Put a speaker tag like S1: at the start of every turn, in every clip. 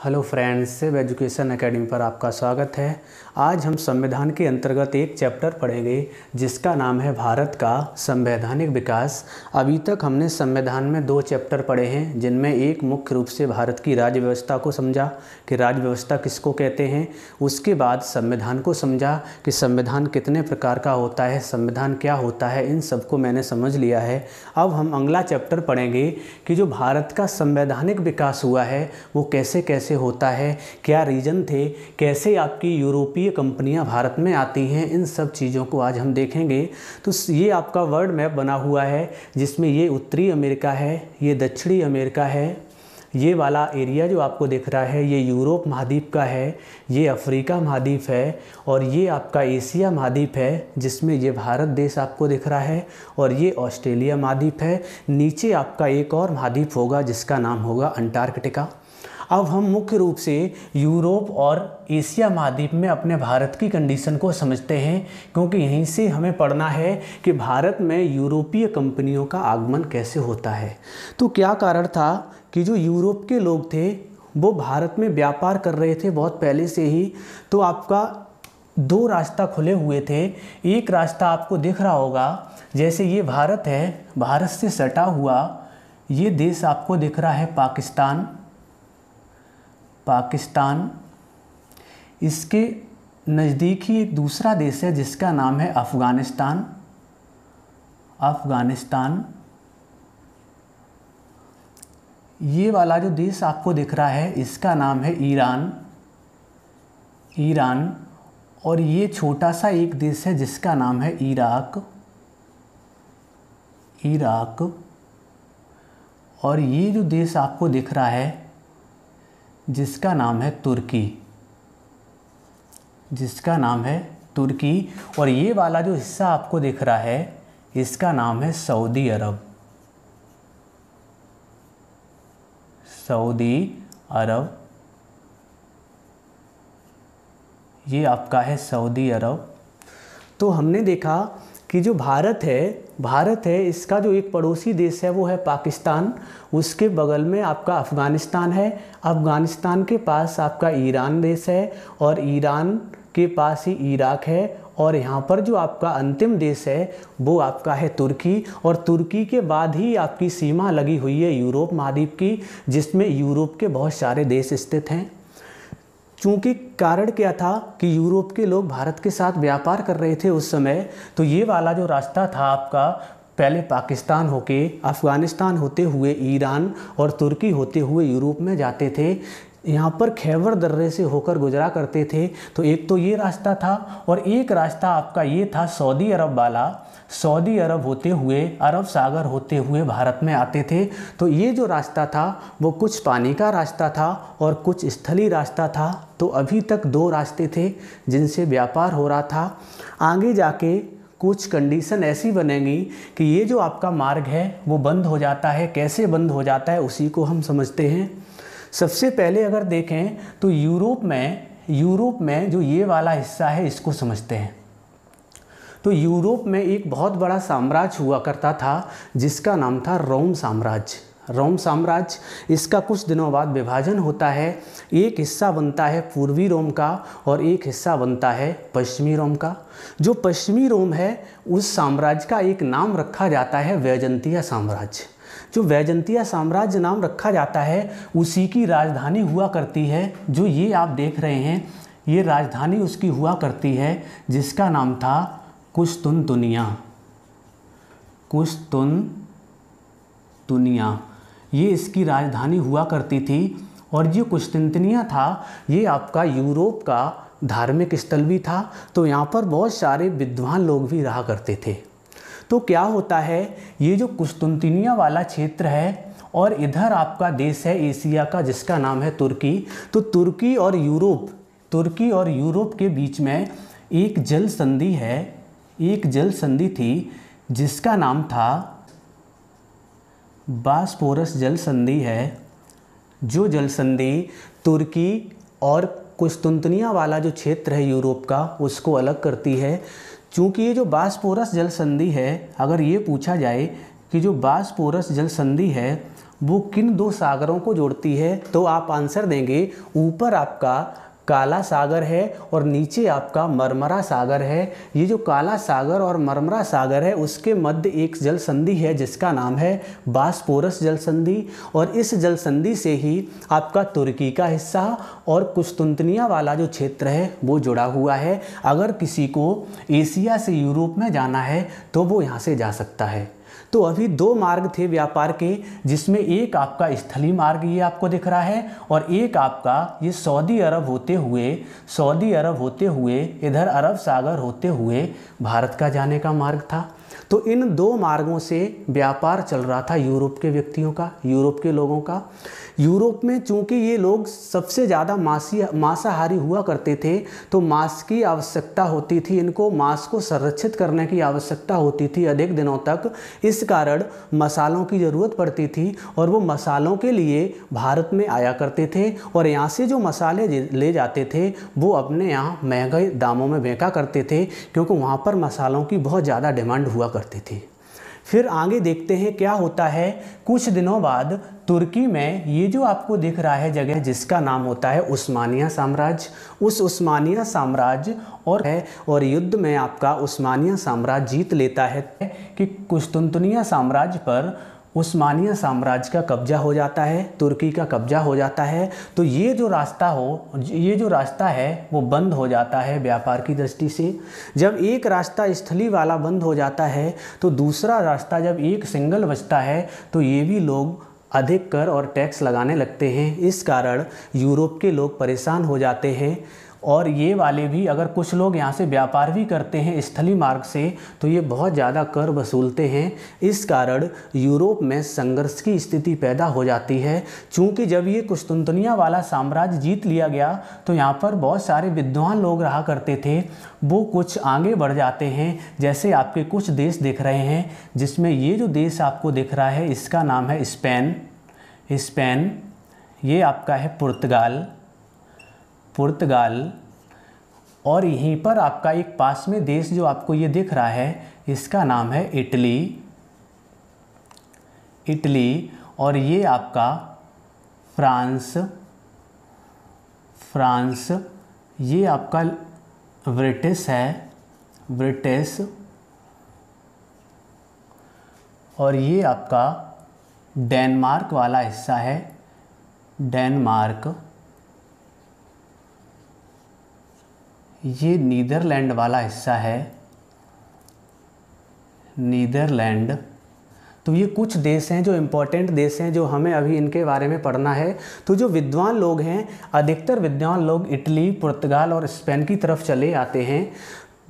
S1: Hello friends, सिव education academy पर आपका स्वागत है। आज हम संविधान के अंतर्गत एक चैप्टर पढ़ेंगे जिसका नाम है भारत का संवैधानिक विकास। अभी तक हमने संविधान में 2 चैप्टर पढ़े हैं, जिनमें एक मुख्य रूप से भारत की राज्य व्यवस्था को समझा कि राज्य व्यवस्था किसको कहते हैं। उसके बाद संविधान को समझा कि संविधान कितने प्रकार का होता है, संविधान क्या होता है, इन सबको मैंने समझ लिया है। अब हम अगला चैप्टर पढ़ेंगे कि जो भारत का संवैधानिक विकास हुआ है वो कैसे कैसे होता है, क्या रीजन थे, कैसे आपकी यूरोपीय कंपनियां भारत में आती हैं, इन सब चीज़ों को आज हम देखेंगे। तो ये आपका वर्ल्ड मैप बना हुआ है जिसमें ये उत्तरी अमेरिका है, ये दक्षिणी अमेरिका है, ये वाला एरिया जो आपको दिख रहा है ये यूरोप महाद्वीप का है, ये अफ्रीका महाद्वीप है और ये आपका एशिया महाद्वीप है जिसमें ये भारत देश आपको दिख रहा है और ये ऑस्ट्रेलिया महाद्वीप है। नीचे आपका एक और महाद्वीप होगा जिसका नाम होगा अंटार्कटिका। अब हम मुख्य रूप से यूरोप और एशिया महाद्वीप में अपने भारत की कंडीशन को समझते हैं, क्योंकि यहीं से हमें पढ़ना है कि भारत में यूरोपीय कंपनियों का आगमन कैसे होता है। तो क्या कारण था कि जो यूरोप के लोग थे वो भारत में व्यापार कर रहे थे बहुत पहले से ही। तो आपका 2 रास्ता खुले हुए थे। एक रास्ता आपको दिख रहा होगा, जैसे ये भारत है, भारत से सटा हुआ ये देश आपको दिख रहा है पाकिस्तान। इसके नज़दीक ही एक दूसरा देश है जिसका नाम है अफ़गानिस्तान। ये वाला जो देश आपको दिख रहा है इसका नाम है ईरान। और ये छोटा सा एक देश है जिसका नाम है इराक। और ये जो देश आपको दिख रहा है जिसका नाम है तुर्की। और ये वाला जो हिस्सा आपको दिख रहा है इसका नाम है सऊदी अरब। ये आपका है सऊदी अरब। तो हमने देखा कि जो भारत है इसका जो एक पड़ोसी देश है वो है पाकिस्तान। उसके बगल में आपका अफ़गानिस्तान है। अफ़गानिस्तान के पास आपका ईरान देश है और ईरान के पास ही इराक है। और यहाँ पर जो आपका अंतिम देश है वो आपका है तुर्की। और तुर्की के बाद ही आपकी सीमा लगी हुई है यूरोप महाद्वीप की, जिसमें यूरोप के बहुत सारे देश स्थित हैं। चूँकि कारण क्या था कि यूरोप के लोग भारत के साथ व्यापार कर रहे थे उस समय, तो ये वाला जो रास्ता था आपका पहले पाकिस्तान होके अफ़गानिस्तान होते हुए ईरान और तुर्की होते हुए यूरोप में जाते थे। यहाँ पर खैबर दर्रे से होकर गुजरा करते थे। तो एक तो ये रास्ता था और एक रास्ता आपका ये था सऊदी अरब वाला। सऊदी अरब होते हुए अरब सागर होते हुए भारत में आते थे। तो ये जो रास्ता था वो कुछ पानी का रास्ता था और कुछ स्थलीय रास्ता था। तो अभी तक 2 रास्ते थे जिनसे व्यापार हो रहा था। आगे जाके कुछ कंडीशन ऐसी बनेंगी कि ये जो आपका मार्ग है वो बंद हो जाता है। कैसे बंद हो जाता है उसी को हम समझते हैं। सबसे पहले अगर देखें तो यूरोप में जो ये वाला हिस्सा है इसको समझते हैं। तो यूरोप में एक बहुत बड़ा साम्राज्य हुआ करता था जिसका नाम था रोम साम्राज्य। इसका कुछ दिनों बाद विभाजन होता है। एक हिस्सा बनता है पूर्वी रोम का और एक हिस्सा बनता है पश्चिमी रोम का। जो पश्चिमी रोम है उस साम्राज्य का एक नाम रखा जाता है वैजंतीय साम्राज्य। जो वैजंतीय साम्राज्य नाम रखा जाता है उसी की राजधानी हुआ करती है, जो ये आप देख रहे हैं, ये राजधानी उसकी हुआ करती है जिसका नाम था कुस्तुनतुनिया। ये इसकी राजधानी हुआ करती थी। और जो कुस्तुनतुनिया था ये आपका यूरोप का धार्मिक स्थल भी था। तो यहाँ पर बहुत सारे विद्वान लोग भी रहा करते थे। तो क्या होता है, ये जो कुस्तुनतुनिया वाला क्षेत्र है और इधर आपका देश है एशिया का जिसका नाम है तुर्की। तो तुर्की और यूरोप के बीच में एक जल संधि थी जिसका नाम था बॉस्फोरस जल संधि है। जो जल संधि तुर्की और कुस्तुनतुनिया वाला जो क्षेत्र है यूरोप का उसको अलग करती है। चूँकि ये जो बॉस्फोरस जल संधि है, अगर ये पूछा जाए कि जो बॉस्फोरस जल संधि है वो किन दो सागरों को जोड़ती है? तो आप आंसर देंगे ऊपर आपका काला सागर है और नीचे आपका मरमरा सागर है। ये जो काला सागर और मरमरा सागर है उसके मध्य एक जल संधि है जिसका नाम है बास्पोरस जल संधि, और इस जल संधि से ही आपका तुर्की का हिस्सा और कुस्तुनतनिया वाला जो क्षेत्र है वो जुड़ा हुआ है। अगर किसी को एशिया से यूरोप में जाना है तो वो यहाँ से जा सकता है। तो अभी दो मार्ग थे व्यापार के, जिसमें एक आपका स्थलीय मार्ग ये आपको दिख रहा है और एक आपका ये सऊदी अरब होते हुए इधर अरब सागर होते हुए भारत का जाने का मार्ग था। तो इन दो मार्गों से व्यापार चल रहा था यूरोप के व्यक्तियों का, यूरोप के लोगों का। यूरोप में चूंकि ये लोग सबसे ज़्यादा मांसाहारी हुआ करते थे तो मांस की आवश्यकता होती थी, इनको मांस को संरक्षित करने की आवश्यकता होती थी अधिक दिनों तक। इस कारण मसालों की ज़रूरत पड़ती थी और वो मसालों के लिए भारत में आया करते थे और यहाँ से जो मसाले ले जाते थे वो अपने यहाँ महंगे दामों में बेचा करते थे, क्योंकि वहाँ पर मसालों की बहुत ज़्यादा डिमांड हुआ करती थी। फिर आगे देखते हैं क्या होता है। कुछ दिनों बाद तुर्की में ये जो आपको दिख रहा है जगह जिसका नाम होता है उस्मानिया साम्राज्य, उस उस्मानिया साम्राज्य और युद्ध में आपका उस्मानिया साम्राज्य जीत लेता है कि कुस्तुनतनिया साम्राज्य पर उस्मानिया साम्राज्य का कब्जा हो जाता है, तुर्की का कब्जा हो जाता है। तो ये जो रास्ता है वो बंद हो जाता है व्यापार की दृष्टि से। जब एक रास्ता स्थलीय वाला बंद हो जाता है तो दूसरा रास्ता जब एक सिंगल बचता है तो ये भी लोग अधिक कर और टैक्स लगाने लगते हैं। इस कारण यूरोप के लोग परेशान हो जाते हैं और ये वाले भी, अगर कुछ लोग यहाँ से व्यापार भी करते हैं स्थलीय मार्ग से तो ये बहुत ज़्यादा कर वसूलते हैं। इस कारण यूरोप में संघर्ष की स्थिति पैदा हो जाती है। चूँकि जब ये कुस्तुनतनिया वाला साम्राज्य जीत लिया गया तो यहाँ पर बहुत सारे विद्वान लोग रहा करते थे, वो कुछ आगे बढ़ जाते हैं। जैसे आपके कुछ देश दिख रहे हैं, जिसमें ये जो देश आपको दिख रहा है इसका नाम है स्पेन, ये आपका है पुर्तगाल, और यहीं पर आपका एक पास में देश जो आपको ये दिख रहा है इसका नाम है इटली, और ये आपका फ्रांस, ये आपका ब्रिटिश, और ये आपका डेनमार्क वाला हिस्सा है, डेनमार्क, ये नीदरलैंड वाला हिस्सा है, नीदरलैंड। तो ये कुछ देश हैं जो इम्पोर्टेंट देश हैं जो हमें अभी इनके बारे में पढ़ना है। तो जो विद्वान लोग हैं, अधिकतर विद्वान लोग इटली, पुर्तगाल और स्पेन की तरफ चले आते हैं।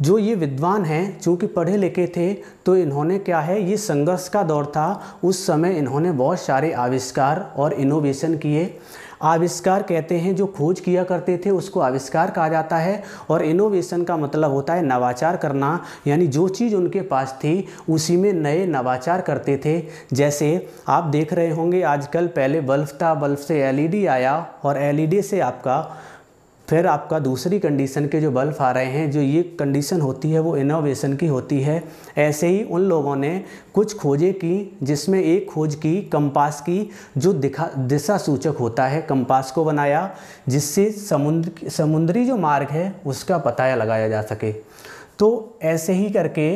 S1: जो ये विद्वान हैं चूँकि पढ़े लिखे थे तो इन्होंने क्या है, ये संघर्ष का दौर था, उस समय इन्होंने बहुत सारे आविष्कार और इनोवेशन किए। आविष्कार कहते हैं जो खोज किया करते थे उसको आविष्कार कहा जाता है, और इनोवेशन का मतलब होता है नवाचार करना, यानी जो चीज़ उनके पास थी उसी में नए नवाचार करते थे। जैसे आप देख रहे होंगे आजकल, पहले बल्ब था, बल्ब से एलईडी आया और एलईडी से फिर आपका दूसरी कंडीशन के जो बल्ब आ रहे हैं, जो ये कंडीशन होती है वो इनोवेशन की होती है। ऐसे ही उन लोगों ने कुछ खोजें की, जिसमें एक खोज की कंपास की, जो दिशा सूचक होता है, कंपास को बनाया जिससे समुद्री जो मार्ग है उसका पता लगाया जा सके। तो ऐसे ही करके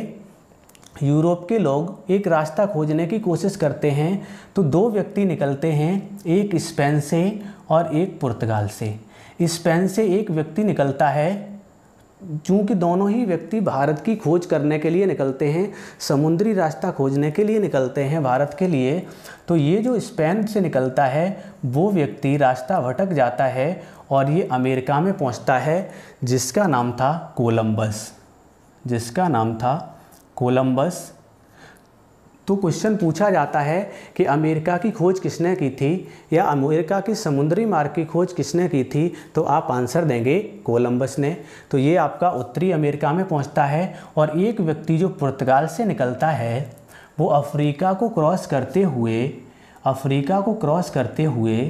S1: यूरोप के लोग एक रास्ता खोजने की कोशिश करते हैं। तो दो व्यक्ति निकलते हैं, एक स्पेन से और एक पुर्तगाल से। स्पेन से एक व्यक्ति निकलता है, चूँकि दोनों ही व्यक्ति भारत की खोज करने के लिए निकलते हैं, समुद्री रास्ता खोजने के लिए निकलते हैं भारत के लिए। तो ये जो स्पेन से निकलता है वो व्यक्ति रास्ता भटक जाता है और ये अमेरिका में पहुंचता है, जिसका नाम था कोलंबस। तो क्वेश्चन पूछा जाता है कि अमेरिका की खोज किसने की थी या अमेरिका की समुद्री मार्ग की खोज किसने की थी? तो आप आंसर देंगे कोलंबस ने। तो ये आपका उत्तरी अमेरिका में पहुंचता है, और एक व्यक्ति जो पुर्तगाल से निकलता है वो अफ्रीका को क्रॉस करते हुए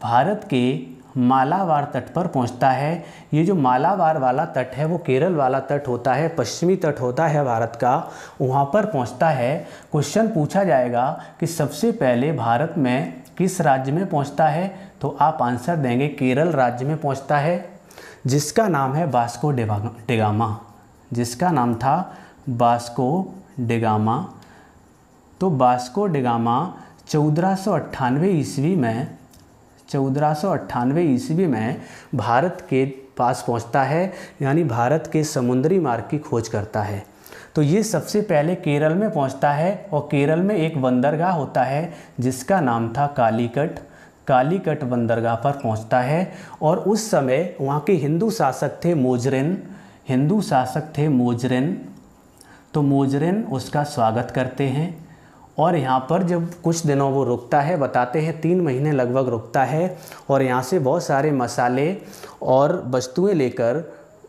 S1: भारत के मालाबार तट पर पहुंचता है। ये जो मालाबार वाला तट है वो केरल वाला तट होता है, पश्चिमी तट होता है भारत का, वहाँ पर पहुंचता है। क्वेश्चन पूछा जाएगा कि सबसे पहले भारत में किस राज्य में पहुंचता है, तो आप आंसर देंगे केरल राज्य में पहुंचता है, जिसका नाम है वास्को डिगामा, जिसका नाम था वास्को डिगामा। तो वास्को डिगामा 1498 ईस्वी में भारत के पास पहुंचता है, यानी भारत के समुद्री मार्ग की खोज करता है। तो ये सबसे पहले केरल में पहुंचता है और केरल में एक बंदरगाह होता है जिसका नाम था कालीकट बंदरगाह पर पहुंचता है। और उस समय वहाँ के हिंदू शासक थे मोजरेन, तो मोजरेन उसका स्वागत करते हैं और यहाँ पर जब कुछ दिनों वो रुकता है, बताते हैं 3 महीने लगभग रुकता है, और यहाँ से बहुत सारे मसाले और वस्तुएं लेकर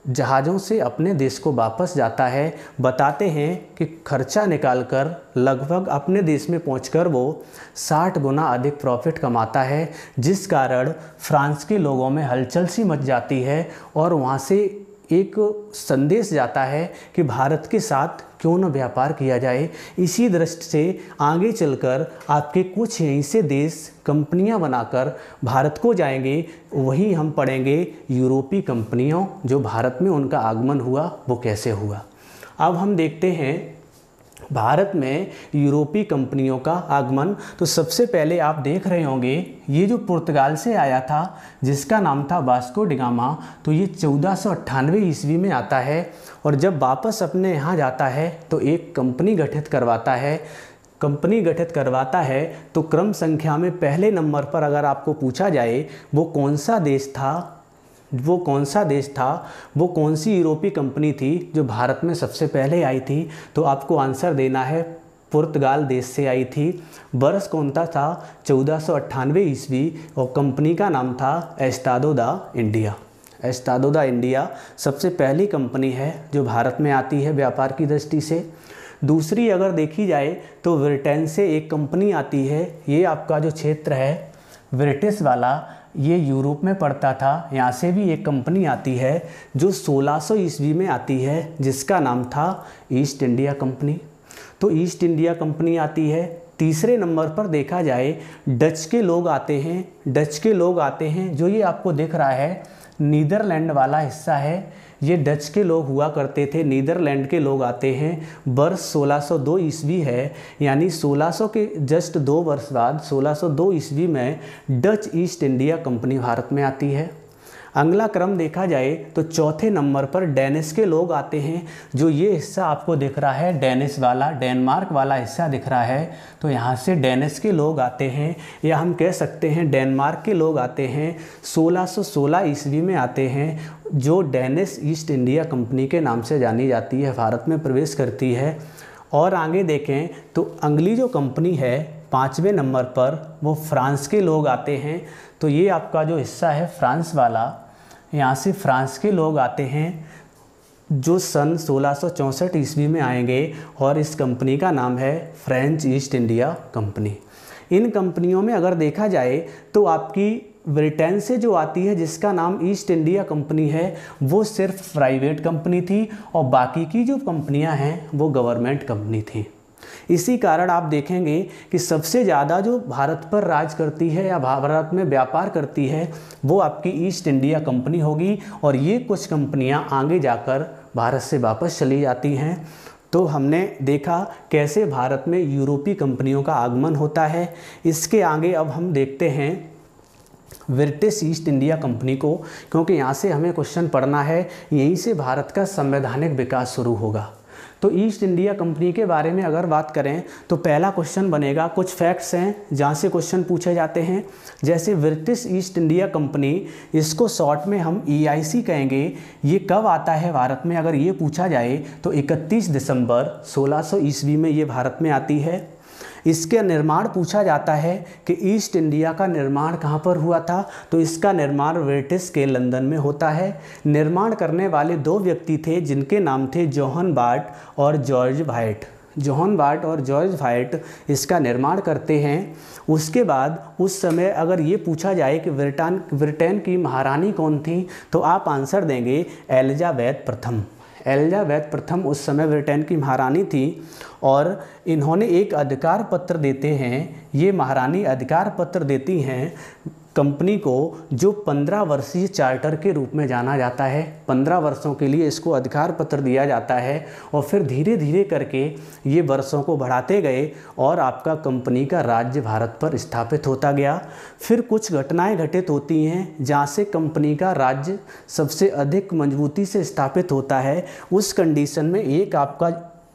S1: जहाज़ों से अपने देश को वापस जाता है। बताते हैं कि खर्चा निकालकर लगभग अपने देश में पहुंचकर वो 60 गुना अधिक प्रॉफिट कमाता है, जिस कारण फ्रांस के लोगों में हलचल सी मच जाती है और वहाँ से एक संदेश जाता है कि भारत के साथ क्यों न व्यापार किया जाए। इसी दृष्टि से आगे चलकर आपके कुछ यहीं से देश कंपनियां बनाकर भारत को जाएंगे। वहीं हम पढ़ेंगे यूरोपीय कंपनियों, जो भारत में उनका आगमन हुआ वो कैसे हुआ। अब हम देखते हैं भारत में यूरोपीय कंपनियों का आगमन। तो सबसे पहले आप देख रहे होंगे ये जो पुर्तगाल से आया था जिसका नाम था वास्को डिगामा, तो ये 1498 ईस्वी में आता है और जब वापस अपने यहाँ जाता है तो एक कंपनी गठित करवाता है। तो क्रम संख्या में पहले नंबर पर अगर आपको पूछा जाए वो कौन सा देश था, वो कौन सी यूरोपीय कंपनी थी जो भारत में सबसे पहले आई थी, तो आपको आंसर देना है पुर्तगाल देश से आई थी। वर्ष कौन सा था 1498 ईस्वी और कंपनी का नाम था एस्टाडो दा इंडिया सबसे पहली कंपनी है जो भारत में आती है व्यापार की दृष्टि से। दूसरी अगर देखी जाए तो ब्रिटेन से एक कंपनी आती है। ये आपका जो क्षेत्र है ब्रिटिश वाला, ये यूरोप में पड़ता था। यहाँ से भी एक कंपनी आती है जो 1600 ईस्वी में आती है, जिसका नाम था ईस्ट इंडिया कंपनी। तो ईस्ट इंडिया कंपनी आती है। तीसरे नंबर पर देखा जाए डच के लोग आते हैं जो ये आपको दिख रहा है नीदरलैंड वाला हिस्सा है। ये डच के लोग हुआ करते थे, नीदरलैंड के लोग आते हैं। वर्ष 1602 ईस्वी है, यानी 1600 के जस्ट 2 वर्ष बाद 1602 ईस्वी में Dutch east India company Bharat में आती है। अगला क्रम देखा जाए तो चौथे नंबर पर डेनिश के लोग आते हैं। जो ये हिस्सा आपको दिख रहा है डेनिश वाला, डेनमार्क वाला हिस्सा दिख रहा है, तो यहाँ से डेनिश के लोग आते हैं, या हम कह सकते हैं डेनमार्क के लोग आते हैं। 1616 ईस्वी में आते हैं, जो डेनिश ईस्ट इंडिया कंपनी के नाम से जानी जाती है, भारत में प्रवेश करती है। और आगे देखें तो अगली जो कंपनी है 5वें नंबर पर, वो फ्रांस के लोग आते हैं। तो ये आपका जो हिस्सा है फ्रांस वाला, यहाँ से फ्रांस के लोग आते हैं जो सन 1664 ईस्वी में आएंगे और इस कंपनी का नाम है फ्रेंच ईस्ट इंडिया कंपनी। इन कंपनियों में अगर देखा जाए तो आपकी ब्रिटेन से जो आती है जिसका नाम ईस्ट इंडिया कंपनी है, वो सिर्फ प्राइवेट कंपनी थी और बाकी की जो कंपनियां हैं वो गवर्नमेंट कंपनी थी। इसी कारण आप देखेंगे कि सबसे ज़्यादा जो भारत पर राज करती है या भारत में व्यापार करती है वो आपकी ईस्ट इंडिया कंपनी होगी, और ये कुछ कंपनियां आगे जाकर भारत से वापस चली जाती हैं। तो हमने देखा कैसे भारत में यूरोपीय कंपनियों का आगमन होता है। इसके आगे अब हम देखते हैं ब्रिटिश ईस्ट इंडिया कंपनी को, क्योंकि यहाँ से हमें क्वेश्चन पढ़ना है, यहीं से भारत का संवैधानिक विकास शुरू होगा। तो ईस्ट इंडिया कंपनी के बारे में अगर बात करें तो पहला क्वेश्चन बनेगा, कुछ फैक्ट्स हैं जहाँ से क्वेश्चन पूछे जाते हैं। जैसे ब्रिटिश ईस्ट इंडिया कंपनी, इसको शॉर्ट में हम EIC कहेंगे। ये कब आता है भारत में, अगर ये पूछा जाए तो 31 दिसंबर 1600 ईस्वी में ये भारत में आती है। इसके निर्माण पूछा जाता है कि ईस्ट इंडिया का निर्माण कहाँ पर हुआ था, तो इसका निर्माण ब्रिटिश के लंदन में होता है। निर्माण करने वाले 2 व्यक्ति थे जिनके नाम थे जोहन बार्ट और जॉर्ज वाइट। जॉन वाइट और जॉर्ज वाइट इसका निर्माण करते हैं। उसके बाद उस समय अगर ये पूछा जाए कि ब्रिटेन की महारानी कौन थी, तो आप आंसर देंगे एलिजाबेथ प्रथम। एलिजाबेथ प्रथम उस समय ब्रिटेन की महारानी थी और इन्होंने एक अधिकार पत्र देते हैं, ये महारानी अधिकार पत्र देती हैं कंपनी को, जो 15 वर्षीय चार्टर के रूप में जाना जाता है। 15 वर्षों के लिए इसको अधिकार पत्र दिया जाता है और फिर धीरे धीरे करके ये वर्षों को बढ़ाते गए और आपका कंपनी का राज्य भारत पर स्थापित होता गया। फिर कुछ घटनाएं घटित होती हैं जहाँ से कंपनी का राज्य सबसे अधिक मजबूती से स्थापित होता है। उस कंडीशन में एक आपका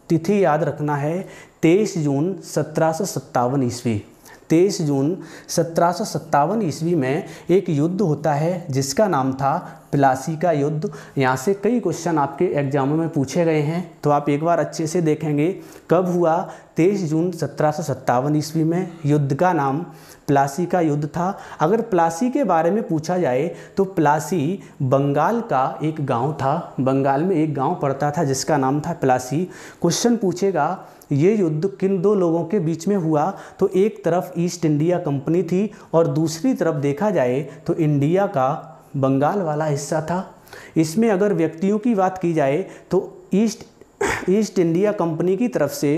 S1: तिथि याद रखना है, 23 जून 1757 ईस्वी। 23 जून 1757 ईस्वी में एक युद्ध होता है जिसका नाम था प्लासी का युद्ध। यहाँ से कई क्वेश्चन आपके एग्जामों में पूछे गए हैं, तो आप एक बार अच्छे से देखेंगे कब हुआ। 23 जून 1757 ईस्वी में युद्ध का नाम प्लासी का युद्ध था। अगर प्लासी के बारे में पूछा जाए तो प्लासी बंगाल का एक गांव था। बंगाल में एक गांव पड़ता था जिसका नाम था प्लासी। क्वेश्चन पूछेगा ये युद्ध किन दो लोगों के बीच में हुआ, तो एक तरफ ईस्ट इंडिया कंपनी थी और दूसरी तरफ देखा जाए तो इंडिया का बंगाल वाला हिस्सा था। इसमें अगर व्यक्तियों की बात की जाए तो ईस्ट इंडिया कंपनी की तरफ से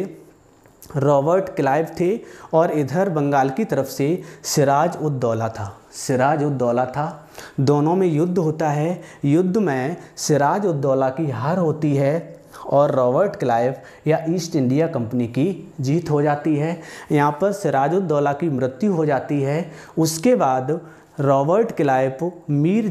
S1: रॉबर्ट क्लाइव थे और इधर बंगाल की तरफ से सिराज उद दौला था। सिराज उद दौला था। दोनों में युद्ध होता है। युद्ध में सिराज उद दौला की हार होती है और रॉबर्ट क्लाइव या ईस्ट इंडिया कंपनी की जीत हो जाती है। यहाँ पर सिराज उद दौला की मृत्यु हो जाती है। उसके बाद रॉबर्ट क्लाइव मीर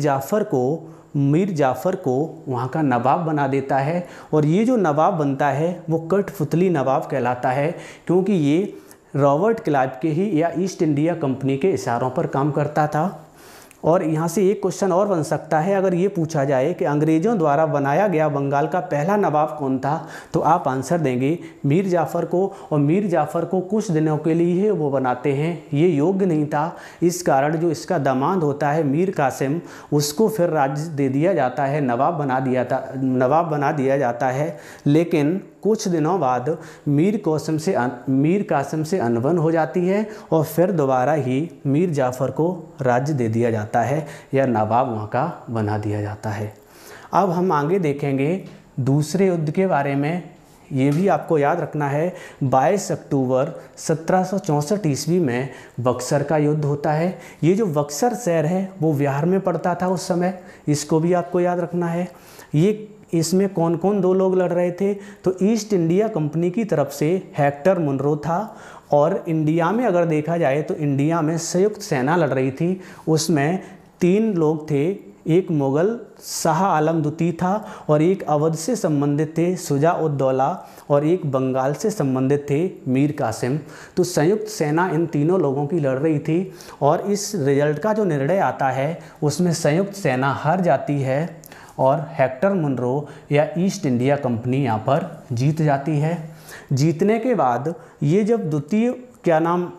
S1: जाफ़र को वहाँ का नवाब बना देता है और ये जो नवाब बनता है वो कठपुतली नवाब कहलाता है, क्योंकि ये रॉबर्ट क्लाइव के ही या ईस्ट इंडिया कंपनी के इशारों पर काम करता था। और यहाँ से एक क्वेश्चन और बन सकता है, अगर ये पूछा जाए कि अंग्रेज़ों द्वारा बनाया गया बंगाल का पहला नवाब कौन था, तो आप आंसर देंगे मीर जाफ़र को। और मीर जाफ़र को कुछ दिनों के लिए वो बनाते हैं, ये योग्य नहीं था, इस कारण जो इसका दामाद होता है मीर कासिम, उसको फिर राज्य दे दिया जाता है, नवाब बना दिया जाता है। लेकिन कुछ दिनों बाद मीर कासिम से अनबन हो जाती है और फिर दोबारा ही मीर जाफ़र को राज्य दे दिया जाता है या नवाब वहाँ का बना दिया जाता है। अब हम आगे देखेंगे दूसरे युद्ध के बारे में। ये भी आपको याद रखना है, 22 अक्टूबर 1764 ईस्वी में बक्सर का युद्ध होता है। ये जो बक्सर शहर है वो बिहार में पड़ता था उस समय, इसको भी आपको याद रखना है। इसमें कौन कौन दो लोग लड़ रहे थे, तो ईस्ट इंडिया कंपनी की तरफ से हेक्टर मुनरो था और इंडिया में अगर देखा जाए तो इंडिया में संयुक्त सेना लड़ रही थी। उसमें 3 लोग थे, एक मुग़ल शाह आलम द्वितीय था और एक अवध से संबंधित थे शुजा उद दौला और एक बंगाल से संबंधित थे मीर कासिम। तो संयुक्त सेना इन तीनों लोगों की लड़ रही थी और इस रिजल्ट का जो निर्णय आता है उसमें संयुक्त सेना हार जाती है और हेक्टर मुनरो या ईस्ट इंडिया कंपनी यहाँ पर जीत जाती है। जीतने के बाद ये जब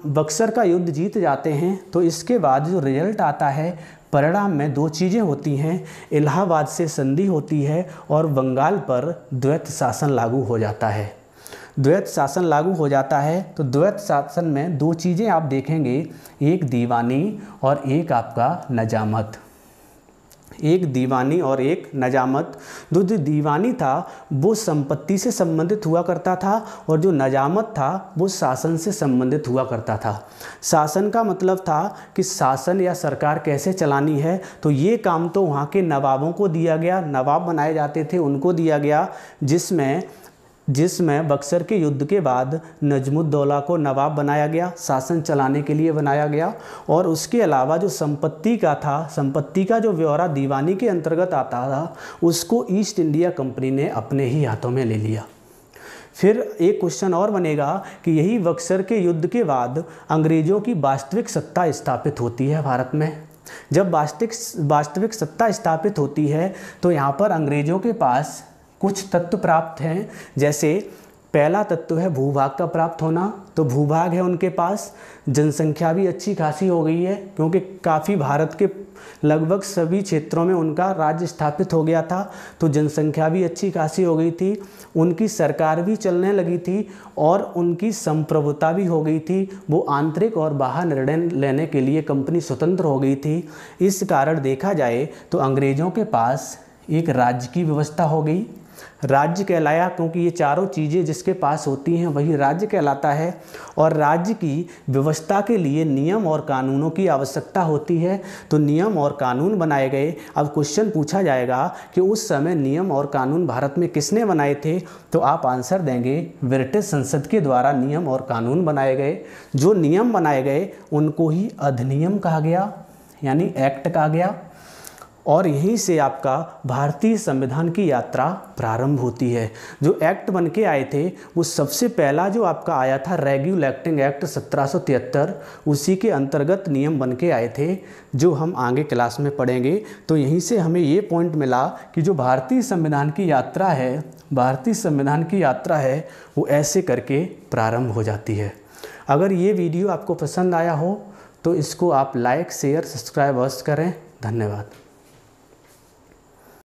S1: बक्सर का युद्ध जीत जाते हैं तो इसके बाद जो रिजल्ट आता है परिणाम में 2 चीज़ें होती हैं, इलाहाबाद से संधि होती है और बंगाल पर द्वैत शासन लागू हो जाता है। द्वैत शासन लागू हो जाता है तो द्वैत शासन में 2 चीज़ें आप देखेंगे, एक दीवानी और एक आपका नजामत। एक दीवानी और एक नजामत। जो दीवानी था वो संपत्ति से संबंधित हुआ करता था और जो नजामत था वो शासन से संबंधित हुआ करता था। शासन का मतलब था कि शासन या सरकार कैसे चलानी है, तो ये काम तो वहाँ के नवाबों को दिया गया, नवाब बनाए जाते थे उनको दिया गया, जिसमें बक्सर के युद्ध के बाद नजमुद्दौला को नवाब बनाया गया, शासन चलाने के लिए बनाया गया। और उसके अलावा जो संपत्ति का जो ब्यौरा दीवानी के अंतर्गत आता था उसको ईस्ट इंडिया कंपनी ने अपने ही हाथों में ले लिया। फिर एक क्वेश्चन और बनेगा कि यही बक्सर के युद्ध के बाद अंग्रेज़ों की वास्तविक सत्ता स्थापित होती है भारत में। जब वास्तविक सत्ता स्थापित होती है तो यहाँ पर अंग्रेज़ों के पास कुछ तत्व प्राप्त हैं। जैसे पहला तत्व है भूभाग का प्राप्त होना, तो भूभाग है उनके पास, जनसंख्या भी अच्छी खासी हो गई है क्योंकि काफ़ी भारत के लगभग सभी क्षेत्रों में उनका राज्य स्थापित हो गया था, तो जनसंख्या भी अच्छी खासी हो गई थी, उनकी सरकार भी चलने लगी थी और उनकी संप्रभुता भी हो गई थी। वो आंतरिक और बाहर निर्णय लेने के लिए कंपनी स्वतंत्र हो गई थी। इस कारण देखा जाए तो अंग्रेज़ों के पास एक राज्य की व्यवस्था हो गई, राज्य कहलाया, क्योंकि ये चारों चीज़ें जिसके पास होती हैं वही राज्य कहलाता है। और राज्य की व्यवस्था के लिए नियम और कानूनों की आवश्यकता होती है, तो नियम और कानून बनाए गए। अब क्वेश्चन पूछा जाएगा कि उस समय नियम और कानून भारत में किसने बनाए थे, तो आप आंसर देंगे ब्रिटिश संसद के द्वारा नियम और कानून बनाए गए। जो नियम बनाए गए उनको ही अधिनियम कहा गया, यानी एक्ट कहा गया। और यहीं से आपका भारतीय संविधान की यात्रा प्रारंभ होती है। जो एक्ट बन के आए थे वो सबसे पहला जो आपका आया था रेगुलेटिंग एक्ट 1773, उसी के अंतर्गत नियम बन के आए थे, जो हम आगे क्लास में पढ़ेंगे। तो यहीं से हमें ये पॉइंट मिला कि जो भारतीय संविधान की यात्रा है, भारतीय संविधान की यात्रा है वो ऐसे करके प्रारंभ हो जाती है। अगर ये वीडियो आपको पसंद आया हो तो इसको आप लाइक, शेयर, सब्सक्राइब अवश्य करें। धन्यवाद।